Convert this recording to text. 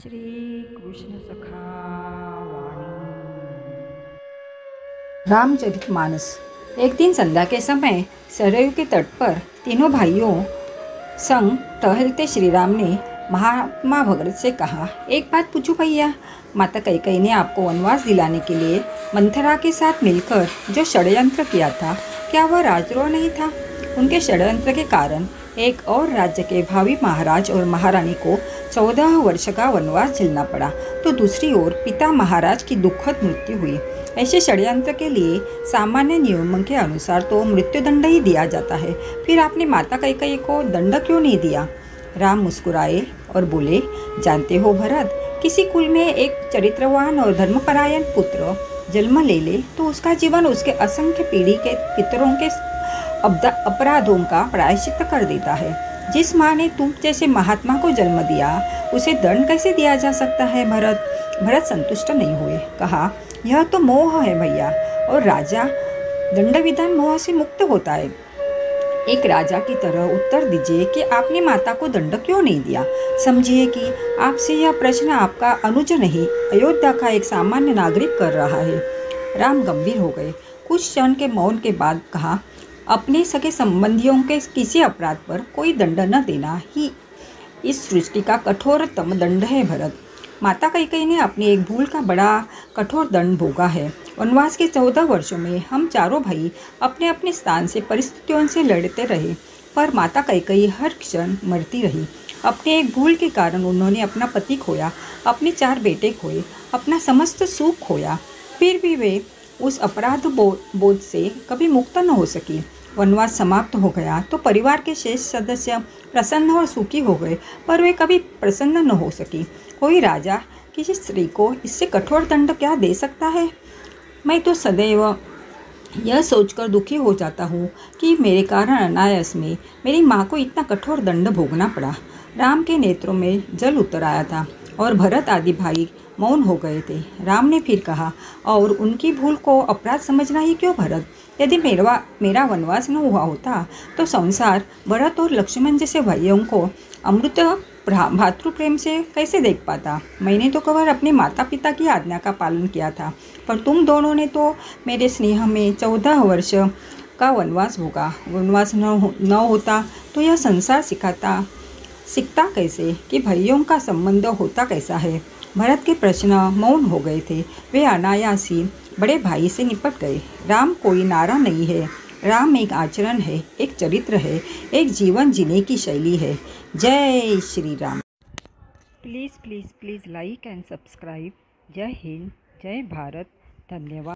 श्री कृष्ण सखा वाणी। रामचरितमानस। एक दिन संध्या के समय सरयू के तट पर तीनों भाइयों संग टहलते श्री राम ने महात्मा भगत से कहा, एक बात पूछूं भैया, माता कैकेयी ने आपको वनवास दिलाने के लिए मंथरा के साथ मिलकर जो षड्यंत्र किया था, क्या वह राजद्रोह नहीं था? उनके षड्यंत्र के कारण एक और राज्य के भावी महाराज और महारानी को 14 वर्ष का वनवास झेलना पड़ा, तो दूसरी ओर पिता महाराज की दुखद मृत्यु हुई। ऐसे षड्यंत्र के लिए सामान्य नियमों के अनुसार तो मृत्युदंड ही दिया जाता है, फिर आपने माता कैकेयी को दंड क्यों नहीं दिया? राम मुस्कुराए और बोले, जानते हो भरत, किसी कुल में एक चरित्रवान और धर्मपरायण पुत्र जन्म ले तो उसका जीवन उसके असंख्य पीढ़ी के पितरों के अपराधों का प्रायश्चित कर देता है। जिस माँ ने तुम जैसे महात्मा को जन्म दिया, उसे दंड कैसे दिया जा सकता है? भरत संतुष्ट नहीं हुए, कहा, यह तो मोह है भैया, और राजा दंड विधान मोह से मुक्त होता है। एक राजा की तरह उत्तर दीजिए कि आपने माता को दंड क्यों नहीं दिया। समझिए कि आपसे यह प्रश्न आपका अनुज नहीं, अयोध्या का एक सामान्य नागरिक कर रहा है। राम गंभीर हो गए। कुछ क्षण के मौन के बाद कहा, अपने सगे संबंधियों के किसी अपराध पर कोई दंड न देना ही इस सृष्टि का कठोरतम दंड है भरत। माता कैकेयी ने अपनी एक भूल का बड़ा कठोर दंड भोगा है। वनवास के 14 वर्षों में हम चारों भाई अपने अपने स्थान से परिस्थितियों से लड़ते रहे, पर माता कैकेयी हर क्षण मरती रही। अपने एक भूल के कारण उन्होंने अपना पति खोया, अपने 4 बेटे खोए, अपना समस्त सुख खोया, फिर भी वे उस अपराध बोझ से कभी मुक्त न हो सकी। वनवास समाप्त हो गया तो परिवार के शेष सदस्य प्रसन्न और सुखी हो गए, पर वे कभी प्रसन्न न हो सकी। कोई राजा किसी स्त्री को इससे कठोर दंड क्या दे सकता है? मैं तो सदैव यह सोचकर दुखी हो जाता हूँ कि मेरे कारण अनायास में मेरी माँ को इतना कठोर दंड भोगना पड़ा। राम के नेत्रों में जल उतर आया था और भरत आदि भाई मौन हो गए थे। राम ने फिर कहा, और उनकी भूल को अपराध समझना ही क्यों भरत? यदि मेरा वनवास न हुआ होता तो संसार भरत और लक्ष्मण जैसे भाइयों को अमृत भातृ प्रेम से कैसे देख पाता? मैंने तो केवल अपने माता पिता की आज्ञा का पालन किया था, पर तुम दोनों ने तो मेरे स्नेह में 14 वर्ष का वनवास भोगा। वनवास न होता तो यह संसार सीखता कैसे कि भाइयों का संबंध होता कैसा है? भरत के प्रश्न मौन हो गए थे। वे अनायास ही बड़े भाई से निपट गए। राम कोई नारा नहीं है, राम एक आचरण है, एक चरित्र है, एक जीवन जीने की शैली है। जय Shri Ram. Please please please like and subscribe. जय हिंद, जय भारत, धन्यवाद।